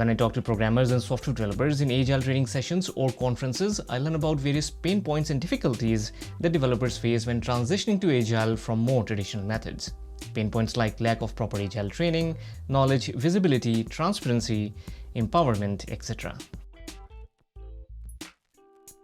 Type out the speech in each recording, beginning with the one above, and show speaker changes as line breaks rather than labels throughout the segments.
When I talk to programmers and software developers in Agile training sessions or conferences, I learn about various pain points and difficulties that developers face when transitioning to Agile from more traditional methods. Pain points like lack of proper Agile training, knowledge, visibility, transparency, empowerment, etc.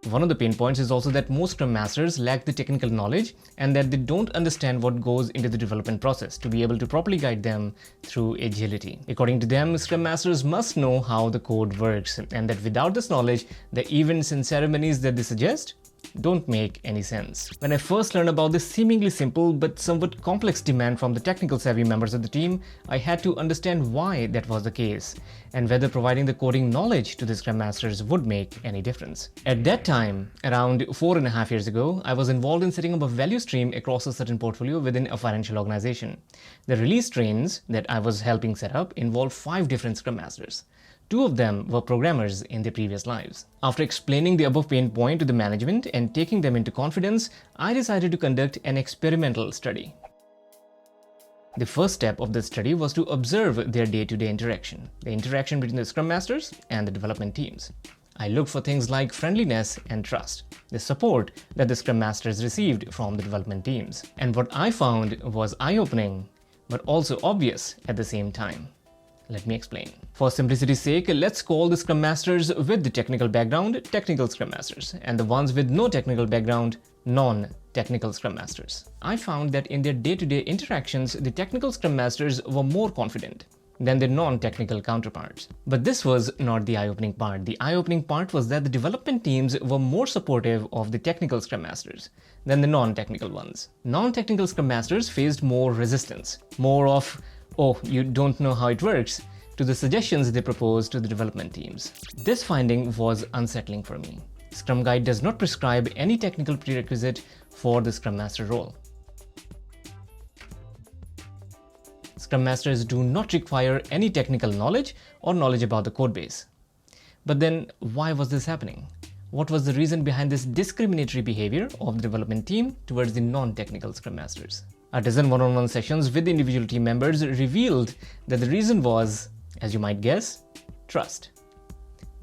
One of the pain points is also that most Scrum Masters lack the technical knowledge and that they don't understand what goes into the development process to be able to properly guide them through agility. According to them, Scrum Masters must know how the code works, and that without this knowledge, the events and ceremonies that they suggest don't make any sense. When I first learned about this seemingly simple but somewhat complex demand from the technical savvy members of the team, I had to understand why that was the case and whether providing the coding knowledge to the Scrum Masters would make any difference. At that time, around 4.5 years ago, I was involved in setting up a value stream across a certain portfolio within a financial organization. The release trains that I was helping set up involved 5 different Scrum Masters. 2 of them were programmers in their previous lives. After explaining the above pain point to the management and taking them into confidence, I decided to conduct an experimental study. The first step of the study was to observe their day-to-day interaction, the interaction between the Scrum Masters and the development teams. I looked for things like friendliness and trust, the support that the Scrum Masters received from the development teams. And what I found was eye-opening, but also obvious at the same time. Let me explain. For simplicity's sake, let's call the Scrum Masters with the technical background technical Scrum Masters, and the ones with no technical background non-technical Scrum Masters. I found that in their day-to-day interactions, the technical Scrum Masters were more confident than their non-technical counterparts. But this was not the eye-opening part. The eye-opening part was that the development teams were more supportive of the technical Scrum Masters than the non-technical ones. Non-technical Scrum Masters faced more resistance, more of "oh, you don't know how it works," to the suggestions they proposed to the development teams. This finding was unsettling for me. Scrum Guide does not prescribe any technical prerequisite for the Scrum Master role. Scrum Masters do not require any technical knowledge or knowledge about the codebase. But then, why was this happening? What was the reason behind this discriminatory behavior of the development team towards the non-technical Scrum Masters? A dozen one-on-one sessions with the individual team members revealed that the reason was, as you might guess, trust.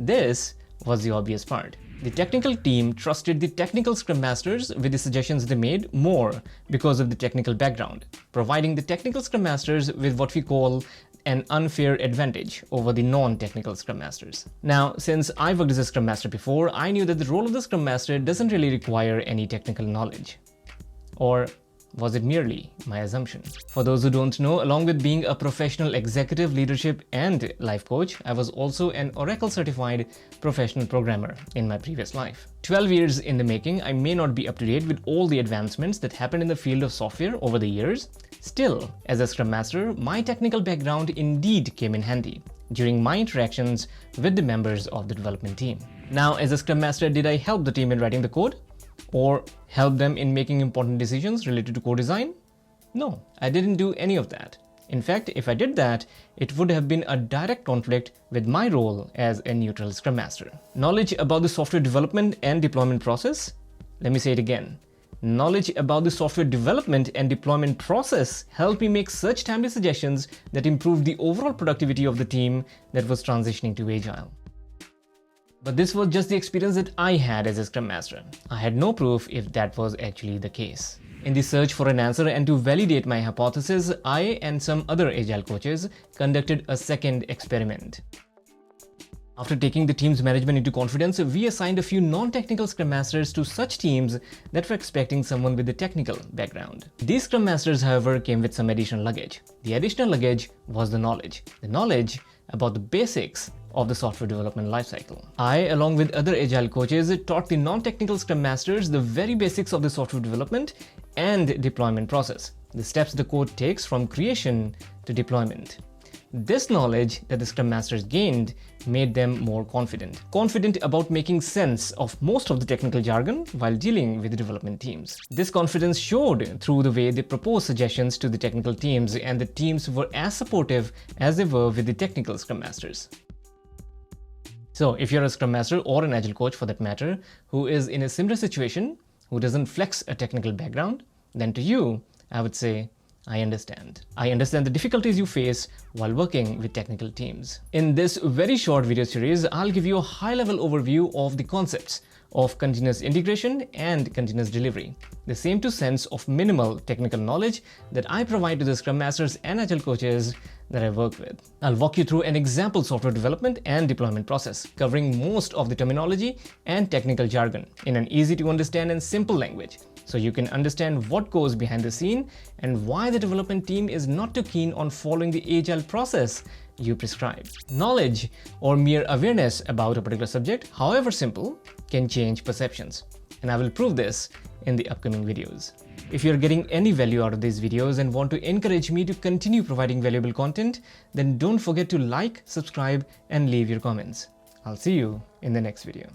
This was the obvious part. The technical team trusted the technical Scrum Masters with the suggestions they made more because of the technical background, providing the technical Scrum Masters with what we call an unfair advantage over the non-technical Scrum Masters. Now, since I worked as a Scrum Master before, I knew that the role of the Scrum Master doesn't really require any technical knowledge. Or was it merely my assumption? For those who don't know, along with being a professional executive leadership and life coach, I was also an Oracle certified professional programmer in my previous life. 12 years in the making, I may not be up to date with all the advancements that happened in the field of software over the years. Still, as a Scrum Master, my technical background indeed came in handy during my interactions with the members of the development team. Now, as a Scrum Master, did I help the team in writing the code? Or help them in making important decisions related to code design? No, I didn't do any of that. In fact, if I did that, it would have been a direct conflict with my role as a neutral Scrum Master. Knowledge about the software development and deployment process? Let me say it again. Knowledge about the software development and deployment process helped me make such timely suggestions that improved the overall productivity of the team that was transitioning to Agile. But this was just the experience that I had as a Scrum Master. I had no proof if that was actually the case. In the search for an answer and to validate my hypothesis, I and some other Agile coaches conducted a second experiment. After taking the team's management into confidence, we assigned a few non-technical Scrum Masters to such teams that were expecting someone with a technical background. These Scrum Masters, however, came with some additional luggage. The additional luggage was the knowledge about the basics of the software development lifecycle. I, along with other Agile coaches, taught the non-technical Scrum Masters the very basics of the software development and deployment process, the steps the code takes from creation to deployment. This knowledge that the Scrum Masters gained made them more confident about making sense of most of the technical jargon while dealing with the development teams. This confidence showed through the way they proposed suggestions to the technical teams, and the teams were as supportive as they were with the technical Scrum Masters. So if you're a Scrum Master or an Agile coach for that matter, who is in a similar situation, who doesn't flex a technical background, then to you, I would say, I understand. I understand the difficulties you face while working with technical teams. In this very short video series, I'll give you a high-level overview of the concepts of continuous integration and continuous delivery, the same two cents of minimal technical knowledge that I provide to the Scrum Masters and Agile coaches that I work with. I'll walk you through an example software development and deployment process, covering most of the terminology and technical jargon in an easy to understand and simple language, so you can understand what goes behind the scene and why the development team is not too keen on following the Agile process you prescribe. Knowledge or mere awareness about a particular subject, however simple, can change perceptions. And I will prove this in the upcoming videos. If you're getting any value out of these videos and want to encourage me to continue providing valuable content, then don't forget to like, subscribe, and leave your comments. I'll see you in the next video.